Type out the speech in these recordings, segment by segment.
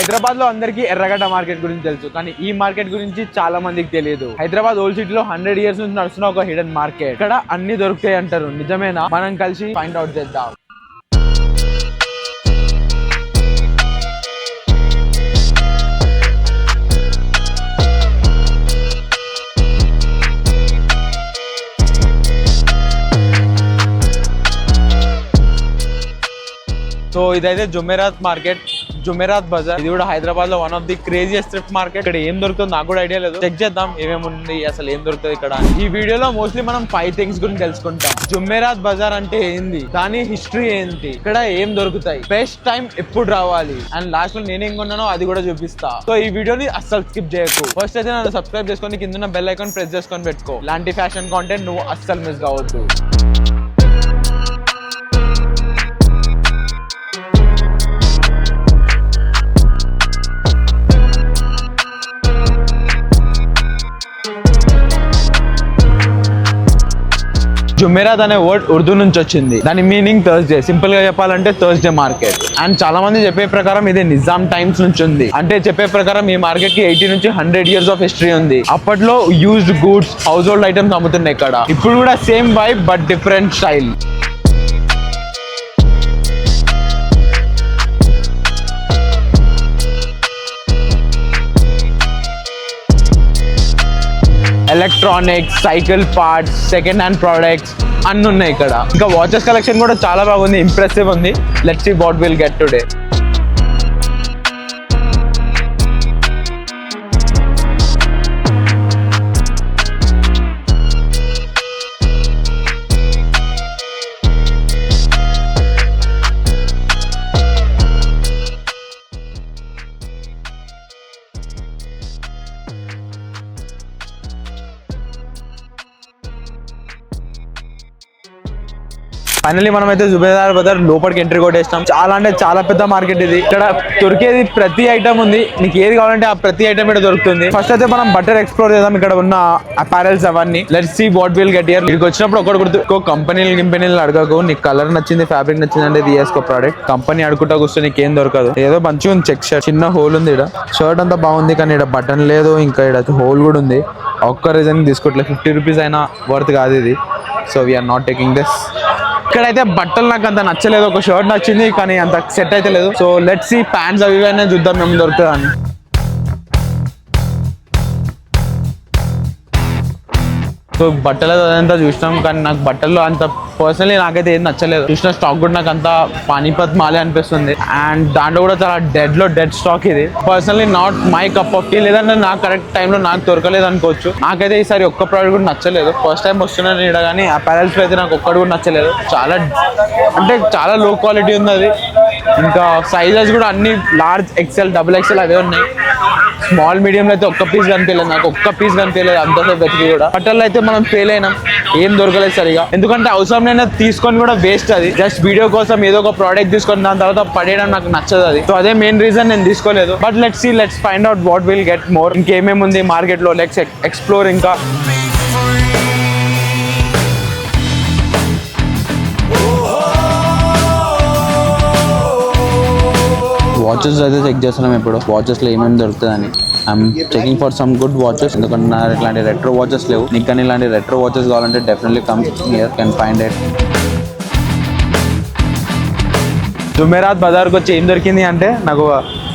హైదరాబాద్ లో అందరికీ ఎర్రగడ్డ మార్కెట్ గురించి తెలుసు, కానీ ఈ మార్కెట్ గురించి చాలా మందికి తెలియదు. హైదరాబాద్ ఓల్డ్ సిటీలో 100 years నుంచి నడుస్తున్న ఒక హిడెన్ మార్కెట్. ఇక్కడ అన్ని దొరుకుతాయి అంటారు, నిజమేనా? మనం కలిసి ఫైండ్ అవుట్ చేద్దాం. సో ఇదైతే జుమెరాత్ మార్కెట్, జుమెరాత్ బజార్. ఇది కూడా హైదరాబాద్ లో one of the craziest thrift market. ఇక్కడ ఏం దొరుకుతుందో నాకు కూడా ఐడియా లేదు. చెక్ చేద్దాం ఏమేమి ఉంది, అసలు ఏం దొరుకుతుంది ఇక్కడ. ఈ వీడియోలో మోస్ట్లీ మనం 5 things గురించి తెలుసుకుంటాం. జుమెరాత్ బజార్ అంటే ఏంది, దాని హిస్టరీ ఏంటి, ఇక్కడ ఏం దొరుకుతాయి, బెస్ట్ టైం ఎప్పుడు రావాలి, అండ్ లాస్ట్ లో నేనేం కొన్నానో అది కూడా చూపిస్తా. సో ఈ వీడియోని అస్సలు స్కిప్ చేయకు. ఫస్ట్ అయితే నన్ను సబ్స్క్రైబ్ చేసుకొని కింద బెల్ ఐకాన్ ప్రెస్ చేసుకొని పెట్టుకో. ఇలాంటి ఫ్యాషన్ కాంటెంట్ నువ్వు అస్సలు మిస్ కావద్దు. జుమెరాత్ అనే వర్డ్ ఉర్దూ నుంచి వచ్చింది. దాని మీనింగ్ థర్స్డే. సింపుల్ గా చెప్పాలంటే థర్స్డే మార్కెట్. అండ్ చాలా మంది చెప్పే ప్రకారం ఇది నిజాం టైమ్స్ నుంచి ఉంది. అంటే చెప్పే ప్రకారం ఈ మార్కెట్ కి 80 నుంచి 100 years ఆఫ్ హిస్టరీ ఉంది. అప్పట్లో used goods, household items అమ్ముతున్నాయి ఇక్కడ. ఇప్పుడు కూడా same vibe but different style. Electronics, cycle parts, second hand products అన్ని ఉన్నాయి ఇక్కడ. ఇంకా వాచెస్ కలెక్షన్ కూడా చాలా బాగుంది, ఇంప్రెసివ్ ఉంది. Let's see what will get today. Finally మనం అయితే జుబేదార్ బజార్ లోపలికి ఎంట్రీ కొట్టేస్తాం. చాలా అంటే చాలా పెద్ద మార్కెట్ ఇది. ఇక్కడ దొరికేది ప్రతి ఐటమ్ ఉంది. నీకు ఏది కావాలంటే ఆ ప్రతి ఐటమ్ ఇక్కడ దొరుకుతుంది. ఫస్ట్ అయితే మనం బట్టలు ఎక్స్ప్లోర్ చేద్దాం. ఇక్కడ ఉన్న అపారల్స్ అవన్నీ. Let's see what will get here. ఇక్కడికి వచ్చినప్పుడు ఒకటి గుర్తు, కంపెనీలు అడగకు. నీకు కలర్ నచ్చింది, ఫ్యాబ్రిక్ నచ్చింది అంటే తీసుకో ప్రోడక్ట్. కంపెనీ అడుగుతా కూర్చొని నీకేం దొరకదు. ఏదో మంచిగా ఉంది చెక్ షర్ట్, చిన్న హోల్ ఉంది. ఇక్కడ షర్ట్ అంతా బాగుంది, కానీ ఇక్కడ బటన్ లేదు, ఇంకా ఇక్కడ హోల్ కూడా ఉంది. ఒక్క రీజన్ తీసుకోవట్లేదు. 50 rupees అయినా వర్త్ కాదు ఇది. So we are not taking this. ఇక్కడైతే బట్టలు నాకు అంత నచ్చలేదు. ఒక షర్ట్ నచ్చింది, కానీ అంత సెట్ అయితే లేదు. సో లెట్స్ సీ ప్యాంట్స్ అవి ఇవన్నీ చూద్దాం మేము దొరుకుతుందని. సో బట్టలు అదంతా చూసినాం, కానీ నాకు బట్టల్లో అంత పర్సనలీ నాకైతే ఏం నచ్చలేదు. చూసిన స్టాక్ కూడా నాకు అంత పానీపత్ మాలే అనిపిస్తుంది. అండ్ దాంట్లో కూడా చాలా డెడ్ స్టాక్ ఇది. Personally not my cup of tea. లేదంటే నాకు కరెక్ట్ టైంలో నాకు దొరకలేదు అనుకోవచ్చు. నాకైతే ఈసారి ఒక్క ప్రోడక్ట్ కూడా నచ్చలేదు. ఫస్ట్ టైం వస్తున్నాను ఇక్కడ, కానీ అపారల్స్ అయితే నాకు ఒక్కటి కూడా నచ్చలేదు. చాలా లో క్వాలిటీ ఉంది అది. ఇంకా సైజెస్ కూడా అన్ని లార్జ్, ఎక్సెల్, XXL అవే ఉన్నాయి. స్మాల్ మీడియంలో అయితే ఒక్క పీస్ కనిపించలేదు. నాకు ఒక్క పీస్ కనిపించలేదు అంతసేపు వెతికి కూడా. బట్టలు అయితే మనం ఫెయిల్ అయినాం, ఏం దొరకలేదు సరిగా. ఎందుకంటే అవసరం లేని తీసుకొని కూడా వేస్ట్. అది జస్ట్ వీడియో కోసం ఏదో ఒక ప్రోడక్ట్ తీసుకొని దాని తర్వాత పడేయడం నాకు నచ్చదు అది. సో అదే మెయిన్ రీజన్ నేను తీసుకోలేదు. But let's find out what will get more. ఇంకేమేమి ఉంది మార్కెట్ లో, లెట్స్ ఎక్స్ప్లోర్. ఇంకా వాచెస్ అయితే చెక్ చేస్తున్నాం ఇప్పుడు. వాచెస్లో ఏమేమి దొరుకుతుందని. I'm checking for some good watches. ఎందుకంటే నా ఇట్లాంటి రెట్రో వాచెస్ లేవు. నీకు కానీ ఇలాంటి రెట్రో వాచెస్ కావాలంటే definitely come here, can find it. Jumerat బజార్కి వచ్చి ఏం దొరికింది అంటే నాకు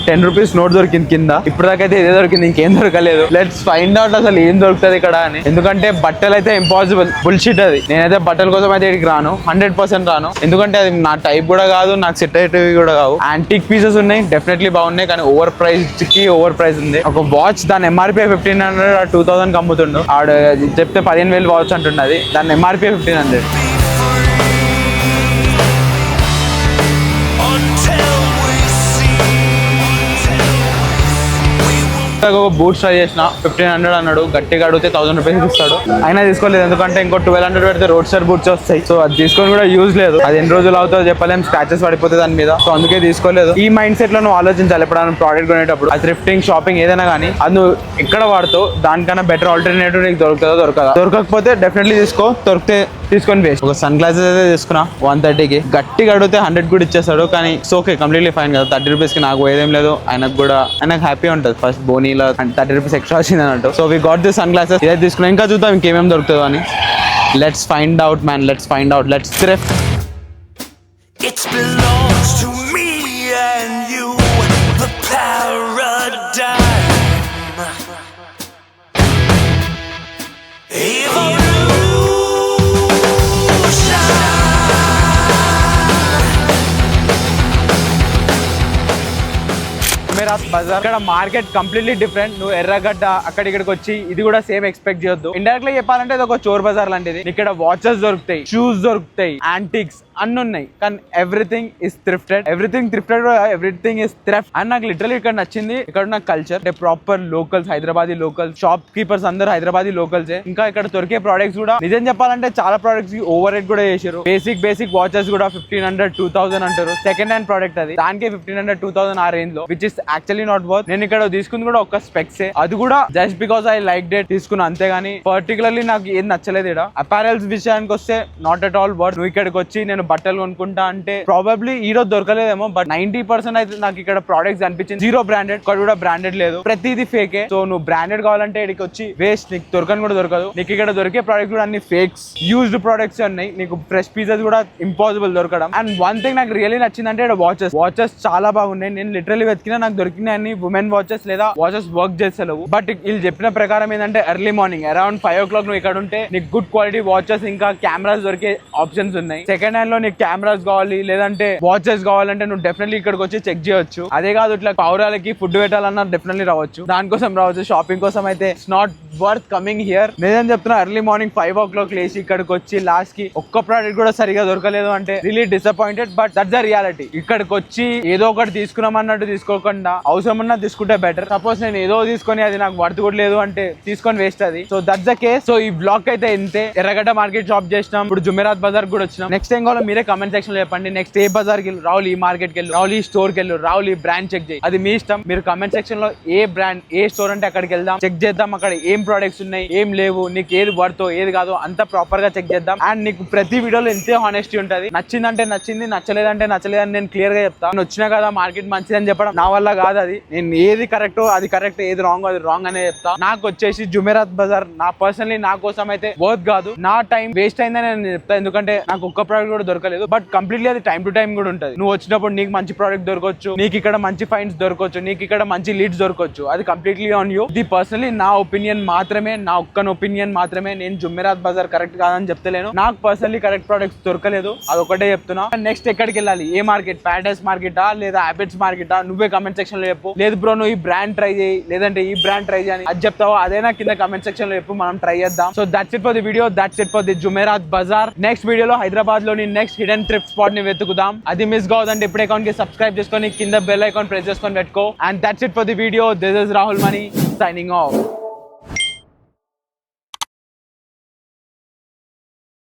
10 rupees నోట్ దొరికింది కింద. ఇప్పుడు దాకైతే ఇదే దొరికింది, ఇంకేం దొరకలేదు. లెట్స్ ఫైండ్ అవుట్ అసలు ఏం దొరుకుతుంది ఇక్కడ అని. ఎందుకంటే బట్టలు అయితే ఇంపాసిబుల్, బుల్షిట్ అది. నేనైతే బట్టల కోసం అయితే ఇక్కడికి రాను, 100% రాను. ఎందుకంటే అది నా టైప్ కూడా కాదు, నాకు సెట్ అయ్యేటివి కూడా కావు. యాంటిక్ పీసెస్ ఉన్నాయి, డెఫినెట్లీ బాగున్నాయి, కానీ ఓవర్ ప్రైస్ ఉంది. ఒక వాచ్ దాని MRP 1500, 2000 అమ్ముతుండు. ఆడ చెప్తే 15,000 వాచ్ అంటున్నది, దాని MRP 1500. బూట్స్ ట్రై చేసిన, 1500 అన్నాడు. గట్టిగా అడిగితే 1000 rupees ఇస్తాడు. అయినా తీసుకోలేదు, ఎందుకంటే ఇంకో 1200 పెడితే రోడ్ సైడ్ బూట్స్ వస్తాయి. సో అది తీసుకొని కూడా యూజ్ లేదు. అది ఎన్ని రోజులు అవుతుందో చెప్పలేం, స్క్రాచెస్ పడిపోతుంది దాని మీద. సో అందుకే తీసుకోలేదు. ఈ మైండ్ సెట్ లో నువ్వు ఆలోచించాలి ఎప్పుడైనా ప్రోడక్ట్ కొనేటప్పుడు. అది థ్రిఫ్టింగ్, షాపింగ్ ఏదైనా కానీ, అది నువ్వు ఎక్కడ వాడుతావు, దానికన్నా బెటర్ ఆల్టర్నేటివ్ నీకు దొరకదా. దొరకకపోతే డెఫినెట్లీ తీసుకో, దొరికితే తీసుకొని వేస్ట్. ఒక సన్ గ్లాసెస్ అయితే తీసుకున్నా 130కి, గట్టిగా అడిగితే 100 కూడా ఇచ్చేస్తాడు, కానీ ఓకే కంప్లీట్లీ ఫైన్ కదా. 30 రూపీస్కి నాకు పోయేదేం లేదు, ఆయనకు హ్యాపీ ఉంటుంది. ఫస్ట్ బోనీలో 30 రూపీస్ ఎక్స్ట్రా వచ్చింది అన్నట్టు. So we got this sunglasses, ఇదే తీసుకున్నా. ఇంకా చూద్దాం ఇంకేమేమి దొరుకుతుందో అని. Let's find out man, let's find out, let's thrift. It belongs to me and you, the paradigm. Jumerat Bazaar. ఇక్కడ మార్కెట్ కంప్లీట్లీ డిఫరెంట్. నువ్వు ఎర్రగడ్డ అక్కడ ఇక్కడికి వచ్చి ఇది కూడా సేమ్ ఎక్స్పెక్ట్ చేయొద్దు. ఇండైరెక్ట్లీ చెప్పాలంటే ఇది ఒక చోర్ బజార్ లాంటిది. ఇక్కడ వాచెస్ దొరుకుతాయి, షూస్ దొరుకుతాయి, యాంటిక్స్ అన్ని ఉన్నాయి, కానీ everything is thrifted. Everything is thrift. And నాకు లిటరలీ ఇక్కడ నచ్చింది ఇక్కడ ఉన్న కల్చర్. అంటే proper locals, Hyderabadi local shopkeepers అందరూ హైదరాబాదీ లోకల్సే. ఇంకా ఇక్కడ దొరికే ప్రొడక్ట్స్ కూడా నిజం చెప్పాలంటే చాలా ప్రొడక్ట్స్ కి ఓవర్ రేట్ కూడా చేశారు. బేసిక్ వాచెస్ కూడా 1500 2000 అంటారు. సెకండ్ హ్యాండ్ ప్రోడక్ట్ అది, దానికి 1500 2000 ఆ రేంజ్ లో, which is actually not worth. నేను ఇక్కడ తీసుకుంది కూడా ఒక స్పెక్స్, అది కూడా just because I like date తీసుకున్నా అంతేగాని పర్టికులర్లీ నాకు ఏం నచ్చలేదు. ఇక్కడ అపారల్స్ విషయానికి వస్తే నాట్ అట్ ఆల్ వర్త్. నువ్వు ఇక్కడికి వచ్చి నేను బట్టలు కొనుక్కుంటా అంటే ప్రాబబ్లీ ఈ రోజు దొరకలేదేమో, బట్ 90% అయితే నాకు ఇక్కడ ప్రొడక్ట్స్ అనిపించింది జీరో బ్రాండెడ్. ఇక్కడ కూడా బ్రాండెడ్ లేదు, ప్రతిదీ ఫేకే. సో నువ్వు బ్రాండెడ్ కావాలంటే ఇక్కడికి వచ్చి వేస్ట్, నీకు దొరకని కూడా దొరకదు. నీకు ఇక్కడ దొరికే ప్రొడక్ట్స్ కూడా అన్ని ఫేక్స్, యూజ్డ్ ప్రొడక్ట్స్ ఉన్నాయి. నీకు ఫ్రెష్ పీసెస్ కూడా ఇంపాసిబుల్ దొరకడం. అండ్ వన్ థింగ్ నాకు రియల్లీ నచ్చిందంటే ఇక్కడ వాచెస్ చాలా బాగున్నాయి. నేను లిటరల్లీ వెతికినా నాకు దొరికిన అన్ని ఉమెన్ వాచెస్ లేదా వాచెస్ వర్క్ చేస్తలేవు. బట్ వీళ్ళు చెప్పిన ప్రకారం ఏంటంటే ఎర్లీ మార్నింగ్ అరౌండ్ 5 o'clock నువ్వు ఇక్కడ ఉంటే నీకు గుడ్ క్వాలిటీ వాచెస్ ఇంకా కెమెరాస్ దొరికే ఆప్షన్స్ ఉన్నాయి. సెకండ్ హ్యాండ్ లో నీకు కెమెరాస్ కావాలి లేదంటే వాచెస్ కావాలంటే నువ్వు డెఫినెట్లీ ఇక్కడికి వచ్చి చెక్ చేయొచ్చు. అదే కాదు ఇట్లా పౌరాలకి ఫుడ్ పెట్టాలన్నా డెఫినెట్లీ రావచ్చు, దానికోసం రావచ్చు. షాపింగ్ కోసం అయితే it's not worth coming here. నేను చెప్తున్నా ఎర్లీ మార్నింగ్ 5 o'clock లేచి ఇక్కడికి వచ్చి లాస్ట్ కి ఒక్క ప్రోడక్ట్ కూడా సరిగా దొరకలేదు అంటే really disappointed. But that's the reality. ఇక్కడికి వచ్చి ఏదో ఒకటి తీసుకున్నాం అన్నట్టు తీసుకోకుండా అవసరం ఉన్నా తీసుకుంటే బెటర్. సపోజ్ నేను ఏదో తీసుకొని అది నాకు వర్త్ కూడా లేదు అంటే తీసుకొని వేస్ట్ అది. So that's the case. So ఈ బ్లాగ్ అయితే ఇంతే. ఎర్రగడ్డ మార్కెట్ షాప్ చేసినాం, ఇప్పుడు జుమెరాత్ బజార్ కూడా వచ్చినాం. నెక్స్ట్ టైం కావాలో మీరే కమెంట్ సెక్షన్ లో చెప్పండి. నెక్స్ట్ ఏ బజార్ కి రావులు, ఈ మార్కెట్ కి వెళ్ళు, రావులు ఈ స్టోర్ కి వెళ్ళు, రావులు ఈ బ్రాండ్ చెక్ చేయి, అది మీ ఇష్టం. మీరు కమెంట్ సెక్షన్ లో ఏ బ్రాండ్ ఏ స్టోర్ అంటే అక్కడికి వెళ్దాం, చెక్ చేద్దాం. అక్కడ ఏం ప్రొడక్ట్స్ ఉన్నాయి, ఏం లేవు, నీకు ఏది వర్తో ఏది కాదో అంతా ప్రాపర్ గా చెక్ చేద్దాం. అండ్ నీకు ప్రతి వీడియోలో ఇంతే హానెస్టీ ఉంటుంది. నచ్చిందంటే నచ్చింది, నచ్చలేదంటే నచ్చలేదని నేను క్లియర్ గా చెప్తాను. నేను వచ్చినా కదా మార్కెట్ మంచిదని చెప్పడం నా వల్ల కాదు. అది నేను ఏది కరెక్టో అది కరెక్ట్, ఏది రాంగ్ అది రాంగ్ అనే చెప్తా. నాకు వచ్చేసి జుమెరాత్ బజార్ నా పర్సనలీ నా కోసం అయితే వర్త్ కాదు, నా టైం వేస్ట్ అయిందని నేను చెప్తా. ఎందుకంటే నాకు ఒక్క ప్రోడక్ట్ కూడా దొరకలేదు. బట్ కంప్లీట్లీ అది టైం టు టైం కూడా ఉంటుంది. నువ్వు వచ్చినప్పుడు నీకు మంచి ప్రోడక్ట్ దొరకవచ్చు, నీకు ఇక్కడ మంచి ఫైండ్స్ దొరకవచ్చు, నీకు ఇక్కడ మంచి లీడ్స్ దొరకవచ్చు. అది కంప్లీట్లీ ఆన్ యూ. ఇది పర్సనలీ నా ఒపీనియన్ మాత్రమే, నా ఒక్క ఒపీనియన్ మాత్రమే. నేను జుమెరాత్ బజార్ కరెక్ట్ కాదని చెప్తలేను. నాకు పర్సనలీ కరెక్ట్ ప్రొడక్ట్స్ దొరకలేదు, అది ఒకటే చెప్తున్నా. నెక్స్ట్ ఎక్కడికి వెళ్ళాలి, ఏ మార్కెట్, ప్యారడైస్ మార్కెటా లేదా హ్యాబిట్స్ మార్కెటా, నువ్వే కమెంట్ సెక్షన్ లో చెప్పు. లేదు బ్రో నువ్వు ఈ బ్రాండ్ ట్రై చేయి లేదంటే ఈ బ్రాండ్ ట్రై చేయని అది చెప్తావో అదేనా కింద కమెంట్ సెక్షన్ లో చెప్పు, మనం ట్రై చేద్దాం. So that's it for the video, that's it for the Jumerat Bazaar. Next వీడియోలో హైదరాబాద్ లోని నెక్స్ట్ హిడెన్ థ్రిఫ్ట్ స్పాట్ ని వెతుకుదాం. అది మిస్ కావద్దంటే ఇప్పుడే అకౌంట్ కి సబ్స్క్రైబ్ చేసుకొని కింద బెల్ ఐకాన్ ప్రెస్ చేసుకొని పెట్టుకో. And that's it for the video. This is Rahul money signing off.